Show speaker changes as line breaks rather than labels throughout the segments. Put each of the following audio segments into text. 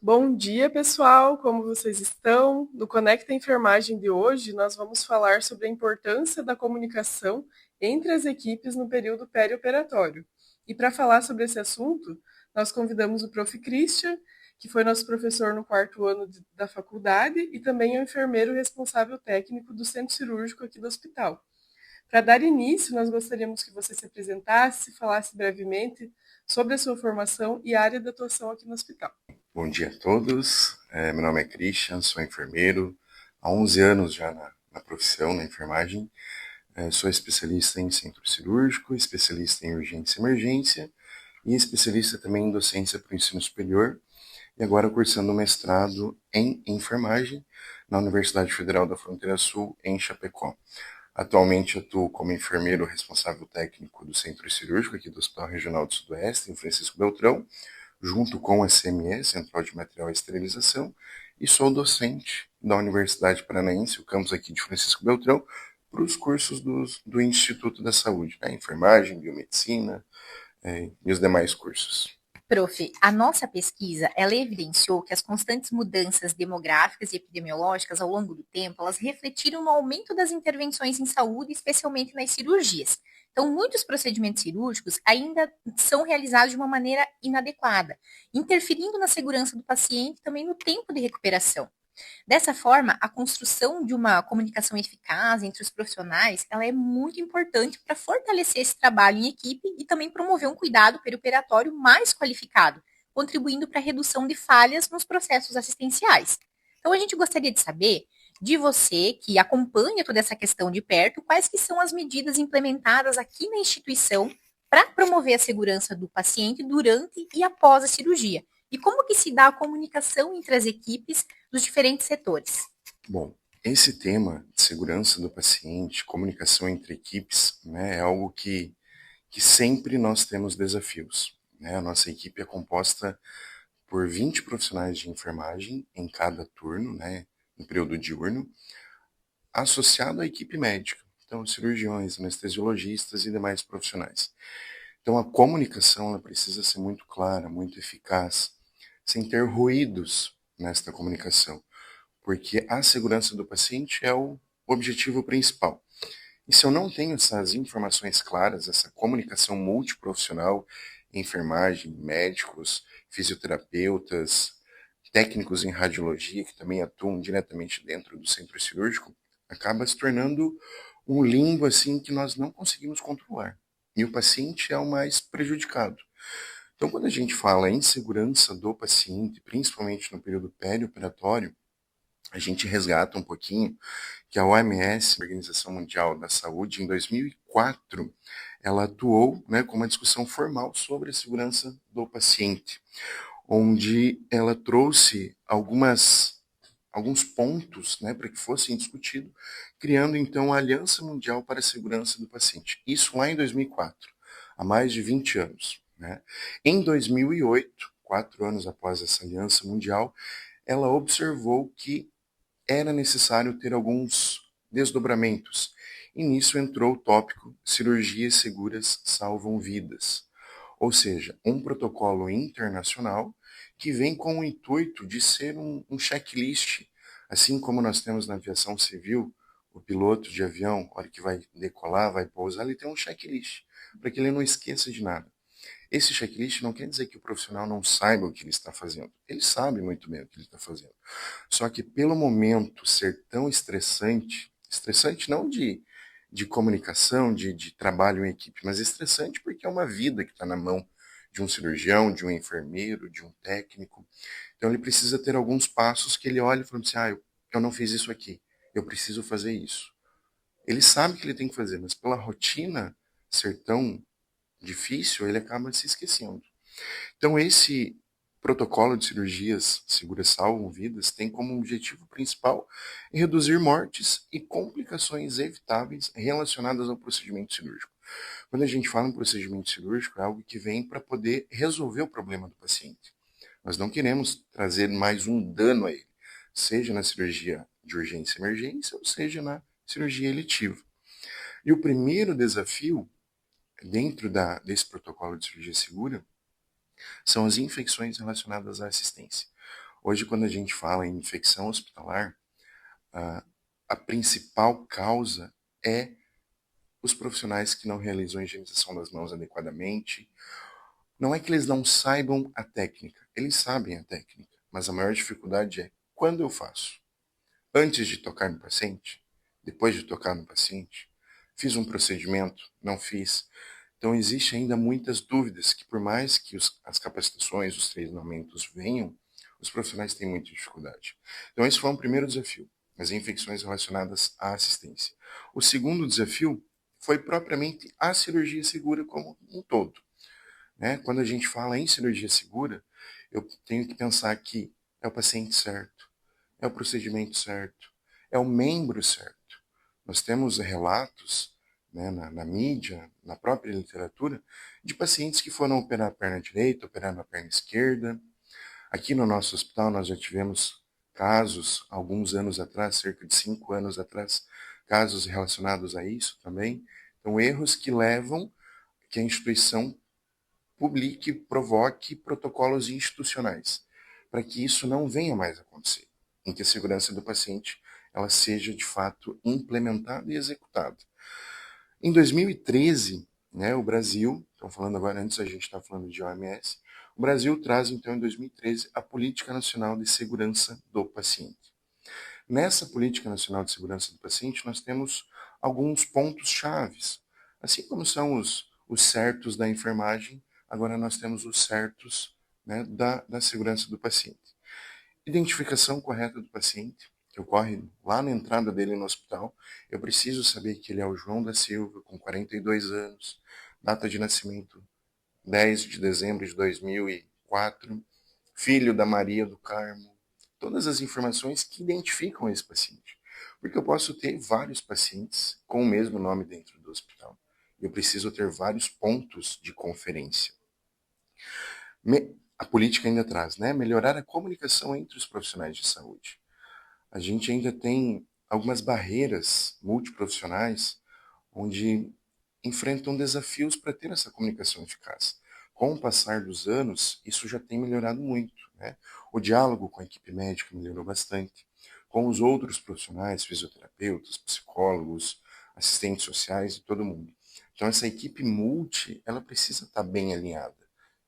Bom dia, pessoal! Como vocês estão? No Conecta Enfermagem de hoje, nós vamos falar sobre a importância da comunicação entre as equipes no período perioperatório. E para falar sobre esse assunto, nós convidamos o Prof. Christian, que foi nosso professor no quarto ano da faculdade e também é o enfermeiro responsável técnico do centro cirúrgico aqui do hospital. Para dar início, nós gostaríamos que você se apresentasse, falasse brevemente sobre a sua formação e área de atuação aqui no hospital.
Bom dia a todos, meu nome é Christian, sou enfermeiro, há 11 anos já na profissão, na enfermagem. Sou especialista em centro cirúrgico, especialista em urgência e emergência e especialista também em docência para o ensino superior e agora cursando mestrado em enfermagem na Universidade Federal da Fronteira Sul, em Chapecó. Atualmente atuo como enfermeiro responsável técnico do centro cirúrgico aqui do Hospital Regional do Sudoeste, em Francisco Beltrão, junto com a CME, Central de Material e Esterilização, e sou docente da Universidade Paranaense, o campus aqui de Francisco Beltrão, para os cursos do Instituto da Saúde, né? Enfermagem, biomedicina e os demais cursos.
Prof, a nossa pesquisa, ela evidenciou que as constantes mudanças demográficas e epidemiológicas ao longo do tempo, elas refletiram no aumento das intervenções em saúde, especialmente nas cirurgias. Então, muitos procedimentos cirúrgicos ainda são realizados de uma maneira inadequada, interferindo na segurança do paciente e também no tempo de recuperação. Dessa forma, a construção de uma comunicação eficaz entre os profissionais, ela é muito importante para fortalecer esse trabalho em equipe e também promover um cuidado perioperatório mais qualificado, contribuindo para a redução de falhas nos processos assistenciais. Então, a gente gostaria de saber de você, que acompanha toda essa questão de perto, quais que são as medidas implementadas aqui na instituição para promover a segurança do paciente durante e após a cirurgia. E como que se dá a comunicação entre as equipes dos diferentes setores?
Bom, esse tema de segurança do paciente, comunicação entre equipes, né, é algo que sempre nós temos desafios. Né? A nossa equipe é composta por 20 profissionais de enfermagem em cada turno, né, no período diurno, associado à equipe médica, então cirurgiões, anestesiologistas e demais profissionais. Então a comunicação ela precisa ser muito clara, muito eficaz, sem ter ruídos nesta comunicação, porque a segurança do paciente é o objetivo principal. E se eu não tenho essas informações claras, essa comunicação multiprofissional, enfermagem, médicos, fisioterapeutas, técnicos em radiologia, que também atuam diretamente dentro do centro cirúrgico, acaba se tornando um limbo assim que nós não conseguimos controlar. E o paciente é o mais prejudicado. Então, quando a gente fala em segurança do paciente, principalmente no período perioperatório, a gente resgata um pouquinho que a OMS, a Organização Mundial da Saúde, em 2004, ela atuou, né, com uma discussão formal sobre a segurança do paciente, onde ela trouxe alguns pontos, né, para que fossem discutidos, criando então a Aliança Mundial para a Segurança do Paciente. Isso lá em 2004, há mais de 20 anos. Né? Em 2008, 4 anos após essa Aliança Mundial, ela observou que era necessário ter alguns desdobramentos. E nisso entrou o tópico cirurgias seguras salvam vidas. Ou seja, um protocolo internacional que vem com o intuito de ser um checklist, assim como nós temos na aviação civil, o piloto de avião, na hora que vai decolar, vai pousar, ele tem um checklist, para que ele não esqueça de nada. Esse checklist não quer dizer que o profissional não saiba o que ele está fazendo. Ele sabe muito bem o que ele está fazendo. Só que pelo momento ser tão estressante, estressante não de comunicação, de trabalho em equipe, mas estressante porque é uma vida que está na mão de um cirurgião, de um enfermeiro, de um técnico. Então ele precisa ter alguns passos que ele olha e fala assim, eu não fiz isso aqui, eu preciso fazer isso. Ele sabe que ele tem que fazer, mas pela rotina ser tão difícil, ele acaba se esquecendo. Então, esse protocolo de cirurgias seguras salvam vidas tem como objetivo principal reduzir mortes e complicações evitáveis relacionadas ao procedimento cirúrgico. Quando a gente fala em procedimento cirúrgico, é algo que vem para poder resolver o problema do paciente. Nós não queremos trazer mais um dano a ele, seja na cirurgia de urgência e emergência, ou seja na cirurgia eletiva. E o primeiro desafio dentro desse protocolo de cirurgia segura são as infecções relacionadas à assistência. Hoje, quando a gente fala em infecção hospitalar, a principal causa é os profissionais que não realizam a higienização das mãos adequadamente. Não é que eles não saibam a técnica, eles sabem a técnica, mas a maior dificuldade é quando eu faço. Antes de tocar no paciente, depois de tocar no paciente, fiz um procedimento, não fiz. Então, existe ainda muitas dúvidas que, por mais que as capacitações, os treinamentos venham, os profissionais têm muita dificuldade. Então, esse foi um primeiro desafio, as infecções relacionadas à assistência. O segundo desafio foi propriamente a cirurgia segura como um todo. Né? Quando a gente fala em cirurgia segura, eu tenho que pensar que é o paciente certo, é o procedimento certo, é o membro certo. Nós temos relatos, né, na mídia, na própria literatura, de pacientes que foram operar a perna direita, operar a perna esquerda. Aqui no nosso hospital nós já tivemos casos, alguns anos atrás, cerca de 5 anos atrás, casos relacionados a isso também. Então, erros que levam que a instituição publique, provoque protocolos institucionais, para que isso não venha mais a acontecer, em que a segurança do paciente ela seja de fato implementada e executada. Em 2013, né, o Brasil, estão falando agora, antes a gente está falando de OMS, o Brasil traz então em 2013 a Política Nacional de Segurança do Paciente. Nessa Política Nacional de Segurança do Paciente, nós temos alguns pontos chaves. Assim como são os certos da enfermagem, agora nós temos os certos, né, da segurança do paciente. Identificação correta do paciente, que ocorre lá na entrada dele no hospital. Eu preciso saber que ele é o João da Silva, com 42 anos, data de nascimento 10 de dezembro de 2004, filho da Maria do Carmo, todas as informações que identificam esse paciente. Porque eu posso ter vários pacientes com o mesmo nome dentro do hospital. Eu preciso ter vários pontos de conferência. A política ainda traz, né? Melhorar a comunicação entre os profissionais de saúde. A gente ainda tem algumas barreiras multiprofissionais onde enfrentam desafios para ter essa comunicação eficaz. Com o passar dos anos, isso já tem melhorado muito, né? O diálogo com a equipe médica melhorou bastante, com os outros profissionais, fisioterapeutas, psicólogos, assistentes sociais e todo mundo. Então essa equipe multi, ela precisa estar bem alinhada,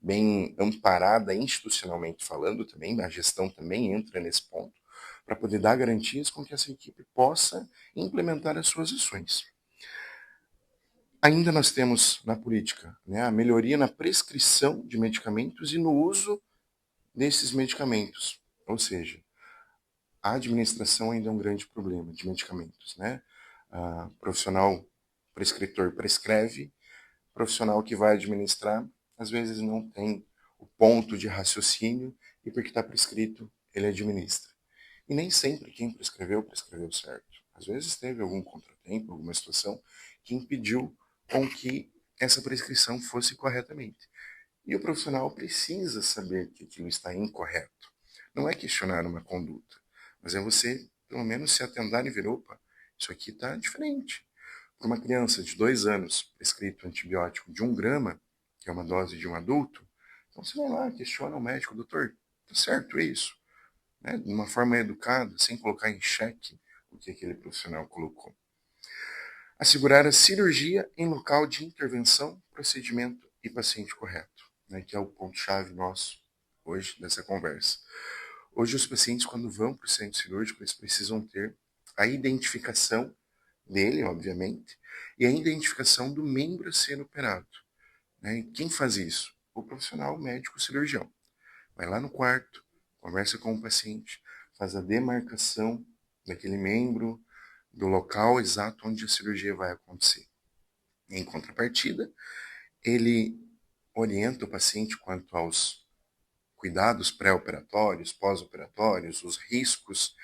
bem amparada institucionalmente falando também, a gestão também entra nesse ponto, para poder dar garantias com que essa equipe possa implementar as suas ações. Ainda nós temos na política, né, a melhoria na prescrição de medicamentos e no uso desses medicamentos. Ou seja, a administração ainda é um grande problema de medicamentos. Né? Profissional prescritor prescreve, profissional que vai administrar, às vezes não tem o ponto de raciocínio e porque está prescrito, ele administra. E nem sempre quem prescreveu certo. Às vezes teve algum contratempo, alguma situação que impediu com que essa prescrição fosse corretamente. E o profissional precisa saber que aquilo está incorreto. Não é questionar uma conduta, mas é você, pelo menos, se atentar e ver, opa, isso aqui está diferente. Para uma criança de 2 anos, prescrito antibiótico de 1 grama, que é uma dose de um adulto, então você vai lá, questiona o médico, doutor, tá certo isso? Né? De uma forma educada, sem colocar em xeque o que aquele profissional colocou. Assegurar a cirurgia em local de intervenção, procedimento e paciente correto, né, que é o ponto-chave nosso hoje dessa conversa. Hoje os pacientes, quando vão para o centro cirúrgico, eles precisam ter a identificação dele, obviamente, e a identificação do membro a ser operado. Né? E quem faz isso? O profissional médico cirurgião. Vai lá no quarto, conversa com o paciente, faz a demarcação daquele membro, do local exato onde a cirurgia vai acontecer. Em contrapartida, ele orienta o paciente quanto aos cuidados pré-operatórios, pós-operatórios, os riscos,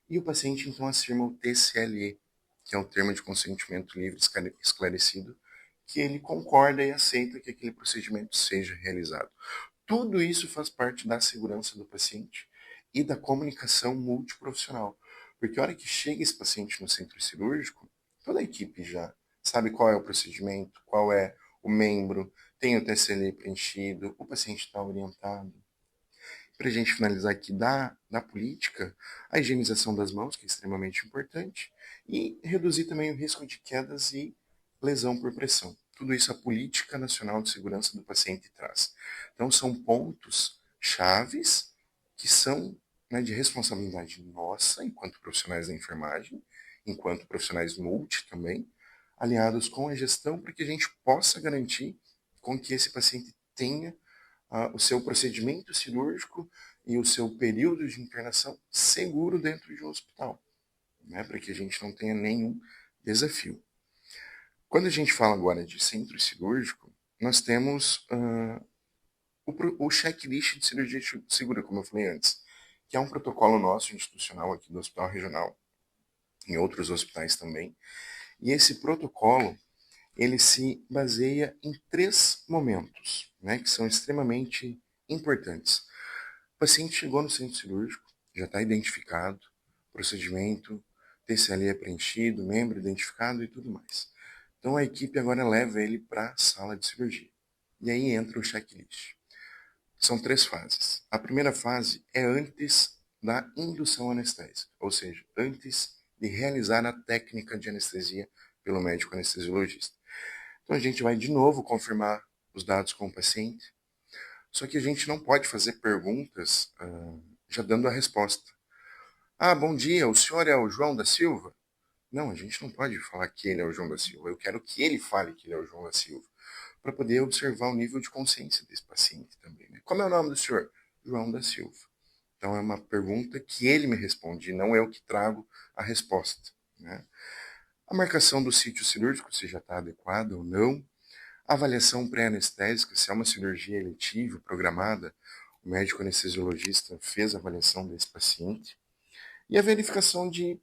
e o paciente então assina o TCLE, que é o termo de consentimento livre esclarecido, que ele concorda e aceita que aquele procedimento seja realizado. Tudo isso faz parte da segurança do paciente e da comunicação multiprofissional. Porque a hora que chega esse paciente no centro cirúrgico, toda a equipe já sabe qual é o procedimento, qual é o membro, tem o TCLE preenchido, o paciente está orientado. para a gente finalizar aqui, da política, a higienização das mãos, que é extremamente importante, e reduzir também o risco de quedas e lesão por pressão. Tudo isso a Política Nacional de Segurança do Paciente traz. Então, são pontos chaves que são, né, de responsabilidade nossa, enquanto profissionais da enfermagem, enquanto profissionais multi também, aliados com a gestão, para que a gente possa garantir com que esse paciente tenha o seu procedimento cirúrgico e o seu período de internação seguro dentro de um hospital, né, para que a gente não tenha nenhum desafio. Quando a gente fala agora de centro cirúrgico, nós temos o checklist de cirurgia segura, como eu falei antes, que é um protocolo nosso institucional aqui do Hospital Regional, em outros hospitais também. E esse protocolo, ele se baseia em 3 momentos, né, que são extremamente importantes. O paciente chegou no centro cirúrgico, já está identificado, procedimento, TCL é preenchido, membro identificado e tudo mais. Então a equipe agora leva ele para a sala de cirurgia. E aí entra o checklist. São 3 fases. A primeira fase é antes da indução anestésica, ou seja, antes de realizar a técnica de anestesia pelo médico anestesiologista. Então a gente vai de novo confirmar os dados com o paciente, só que a gente não pode fazer perguntas já dando a resposta. Ah, bom dia, o senhor é o João da Silva? Não, a gente não pode falar que ele é o João da Silva. Eu quero que ele fale que ele é o João da Silva, para poder observar o nível de consciência desse paciente também. Né? Como é o nome do senhor? João da Silva. Então é uma pergunta que ele me responde, não eu que trago a resposta. Né? A marcação do sítio cirúrgico, se já está adequado ou não. A avaliação pré-anestésica, se é uma cirurgia eletiva, programada, o médico anestesiologista fez a avaliação desse paciente. E a verificação de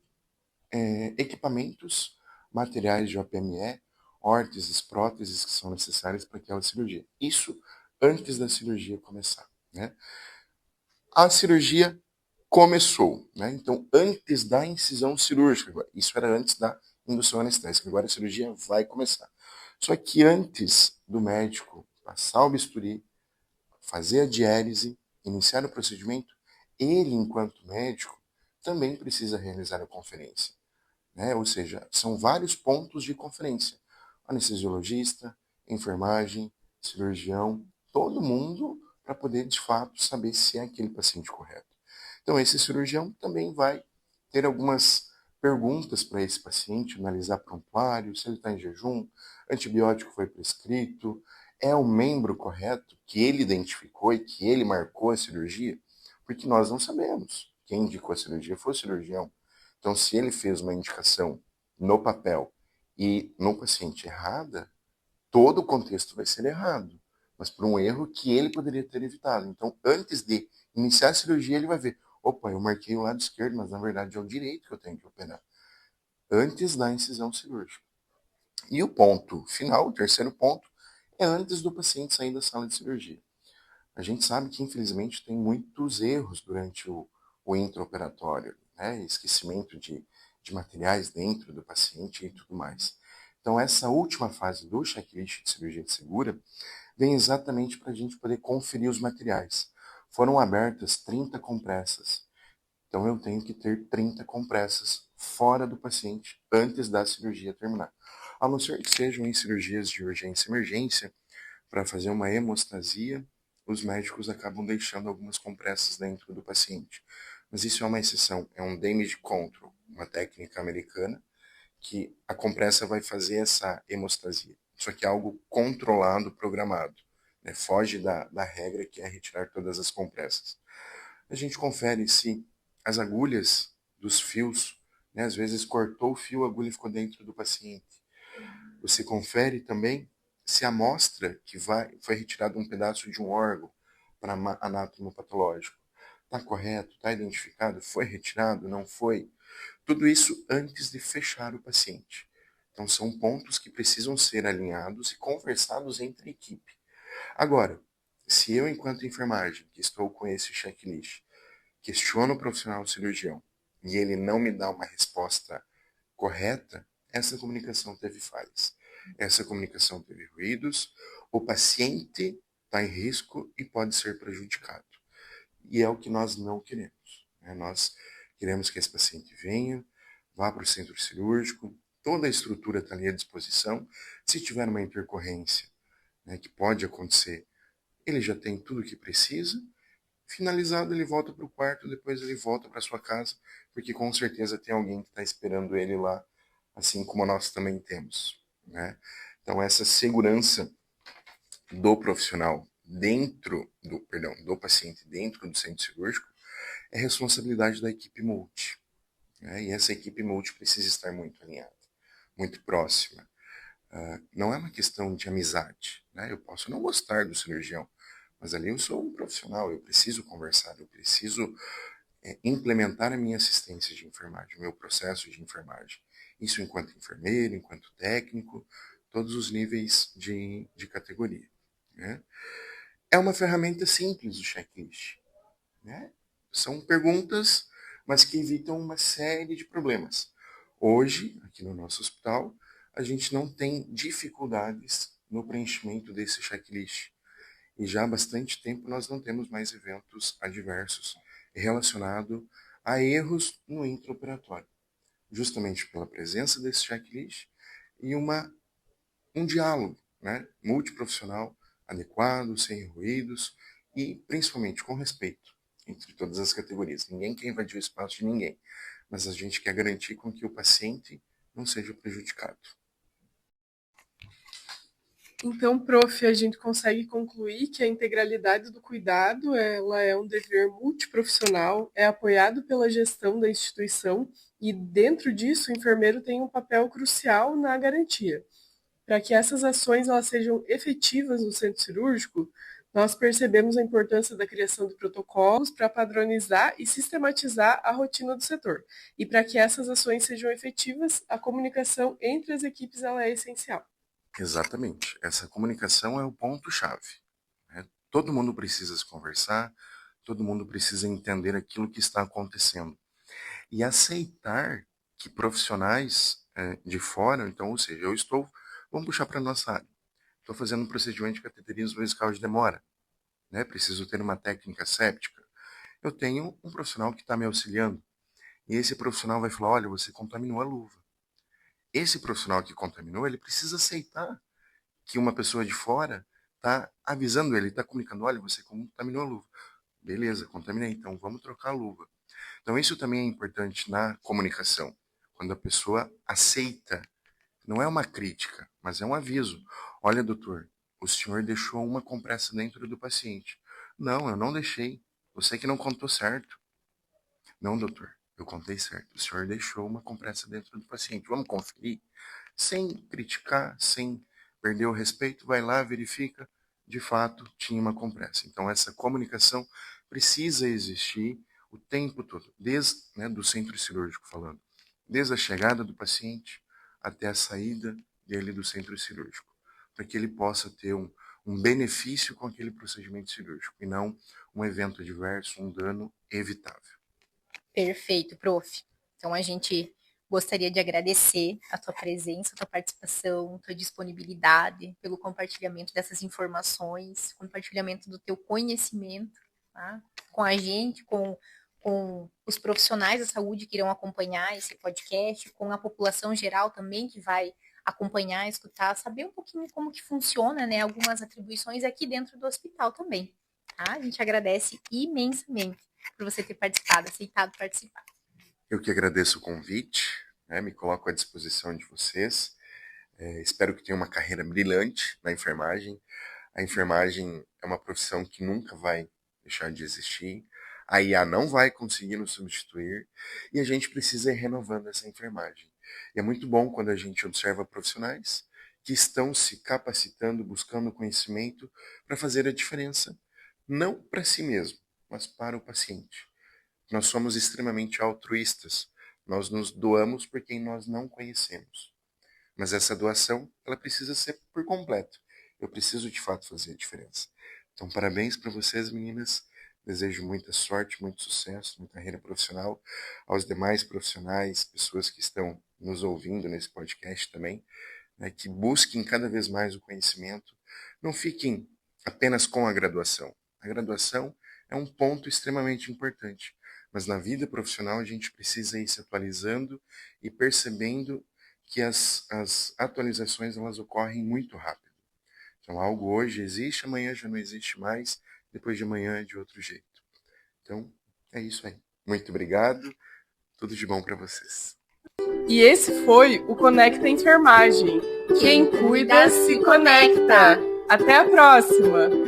equipamentos, materiais de OPME, órteses, próteses que são necessárias para aquela cirurgia. Isso antes da cirurgia começar. Né? A cirurgia começou, né? Então antes da incisão cirúrgica, isso era antes da indução anestésica, agora a cirurgia vai começar. Só que antes do médico passar o bisturi, fazer a diálise, iniciar o procedimento, ele, enquanto médico, também precisa realizar a conferência. Né? Ou seja, são vários pontos de conferência. Anestesiologista, enfermagem, cirurgião, todo mundo para poder, de fato, saber se é aquele paciente correto. Então, esse cirurgião também vai ter algumas perguntas para esse paciente, analisar prontuário, se ele está em jejum, antibiótico foi prescrito, é o membro correto que ele identificou e que ele marcou a cirurgia, porque nós não sabemos quem indicou a cirurgia foi o cirurgião. Então, se ele fez uma indicação no papel e no paciente errada, todo o contexto vai ser errado, mas por um erro que ele poderia ter evitado. Então, antes de iniciar a cirurgia, ele vai ver, opa, eu marquei o lado esquerdo, mas na verdade é o direito que eu tenho que operar, antes da incisão cirúrgica. E o ponto final, o terceiro ponto, é antes do paciente sair da sala de cirurgia. A gente sabe que, infelizmente, tem muitos erros durante o intraoperatório, né? Esquecimento de materiais dentro do paciente e tudo mais. Então, essa última fase do checklist de cirurgia de segura vem exatamente para a gente poder conferir os materiais. Foram abertas 30 compressas. Então, eu tenho que ter 30 compressas fora do paciente antes da cirurgia terminar. A não ser que sejam em cirurgias de urgência e emergência, para fazer uma hemostasia, os médicos acabam deixando algumas compressas dentro do paciente. Mas isso é uma exceção, é um damage control, uma técnica americana, que a compressa vai fazer essa hemostasia. Isso aqui é algo controlado, programado. Né? Foge da regra que é retirar todas as compressas. A gente confere se as agulhas dos fios, né, às vezes cortou o fio, a agulha ficou dentro do paciente. Você confere também se a amostra que foi retirada um pedaço de um órgão para anátomo patológico está correto, está identificado, foi retirado, não foi. Tudo isso antes de fechar o paciente. Então são pontos que precisam ser alinhados e conversados entre a equipe. Agora, se eu, enquanto enfermagem, que estou com esse checklist, questiono o profissional cirurgião e ele não me dá uma resposta correta, essa comunicação teve falhas. Essa comunicação teve ruídos, o paciente está em risco e pode ser prejudicado. E é o que nós não queremos, né? Nós queremos que esse paciente venha, vá para o centro cirúrgico, toda a estrutura está ali à disposição. Se tiver uma intercorrência, né, que pode acontecer, ele já tem tudo o que precisa. Finalizado, ele volta para o quarto, depois ele volta para sua casa, porque com certeza tem alguém que está esperando ele lá, assim como nós também temos, né? Então essa segurança do profissional do paciente dentro do centro cirúrgico é responsabilidade da equipe multi, né? E essa equipe multi precisa estar muito alinhada, muito próxima. Não é uma questão de amizade, né? Eu posso não gostar do cirurgião, mas ali eu sou um profissional, eu preciso conversar, eu preciso implementar a minha assistência de enfermagem, o meu processo de enfermagem. Isso enquanto enfermeiro, enquanto técnico, todos os níveis de categoria, né? É uma ferramenta simples o checklist, né? São perguntas, mas que evitam uma série de problemas. Hoje, aqui no nosso hospital, a gente não tem dificuldades no preenchimento desse checklist. E já há bastante tempo nós não temos mais eventos adversos relacionados a erros no intraoperatório, justamente pela presença desse checklist e um diálogo, né, multiprofissional adequado, sem ruídos e principalmente com respeito entre todas as categorias. Ninguém quer invadir o espaço de ninguém, mas a gente quer garantir com que o paciente não seja prejudicado.
Então, prof, a gente consegue concluir que a integralidade do cuidado, ela é um dever multiprofissional, é apoiado pela gestão da instituição e dentro disso o enfermeiro tem um papel crucial na garantia. Para que essas ações elas sejam efetivas no centro cirúrgico, nós percebemos a importância da criação de protocolos para padronizar e sistematizar a rotina do setor. E para que essas ações sejam efetivas, a comunicação entre as equipes ela é essencial.
Exatamente. Essa comunicação é o ponto-chave, né? Todo mundo precisa se conversar, todo mundo precisa entender aquilo que está acontecendo. E aceitar que profissionais de fora, então, ou seja, vamos puxar para a nossa área. Estou fazendo um procedimento de cateterismo vesical de demora, né? Preciso ter uma técnica séptica. Eu tenho um profissional que está me auxiliando. E esse profissional vai falar, olha, você contaminou a luva. Esse profissional que contaminou, ele precisa aceitar que uma pessoa de fora está avisando ele, está comunicando, olha, você contaminou a luva. Beleza, contaminei, então vamos trocar a luva. Então isso também é importante na comunicação. Quando a pessoa aceita, não é uma crítica, mas é um aviso. Olha, doutor, o senhor deixou uma compressa dentro do paciente. Não, eu não deixei. Você que não contou certo. Não, doutor, eu contei certo. O senhor deixou uma compressa dentro do paciente. Vamos conferir? Sem criticar, sem perder o respeito, vai lá, verifica. De fato, tinha uma compressa. Então, essa comunicação precisa existir o tempo todo, desde do centro cirúrgico falando, desde a chegada do paciente até a saída dele do centro cirúrgico, para que ele possa ter um benefício com aquele procedimento cirúrgico e não um evento adverso, um dano evitável.
Perfeito, prof. Então a gente gostaria de agradecer a tua presença, a tua participação, a tua disponibilidade pelo compartilhamento dessas informações, compartilhamento do teu conhecimento, tá? Com a gente, com os profissionais da saúde que irão acompanhar esse podcast, com a população geral também que vai acompanhar, escutar, saber um pouquinho como que funciona, né, algumas atribuições aqui dentro do hospital também, tá? A gente agradece imensamente por você ter participado, aceitado participar.
Eu que agradeço o convite, né, me coloco à disposição de vocês. Espero que tenha uma carreira brilhante na enfermagem. A enfermagem é uma profissão que nunca vai deixar de existir. A IA não vai conseguir nos substituir e a gente precisa ir renovando essa enfermagem. E é muito bom quando a gente observa profissionais que estão se capacitando, buscando conhecimento para fazer a diferença, não para si mesmo, mas para o paciente. Nós somos extremamente altruístas. Nós nos doamos por quem nós não conhecemos. Mas essa doação, ela precisa ser por completo. Eu preciso de fato fazer a diferença. Então, parabéns para vocês, meninas. Desejo muita sorte, muito sucesso na carreira profissional. Aos demais profissionais, pessoas que estão nos ouvindo nesse podcast também, né, que busquem cada vez mais o conhecimento. Não fiquem apenas com a graduação. A graduação é um ponto extremamente importante. Mas na vida profissional a gente precisa ir se atualizando e percebendo que as atualizações elas ocorrem muito rápido. Então algo hoje existe, amanhã já não existe mais, depois de amanhã é de outro jeito. Então é isso aí. Muito obrigado, tudo de bom para vocês.
E esse foi o Conecta Enfermagem. Quem cuida se conecta. Até a próxima!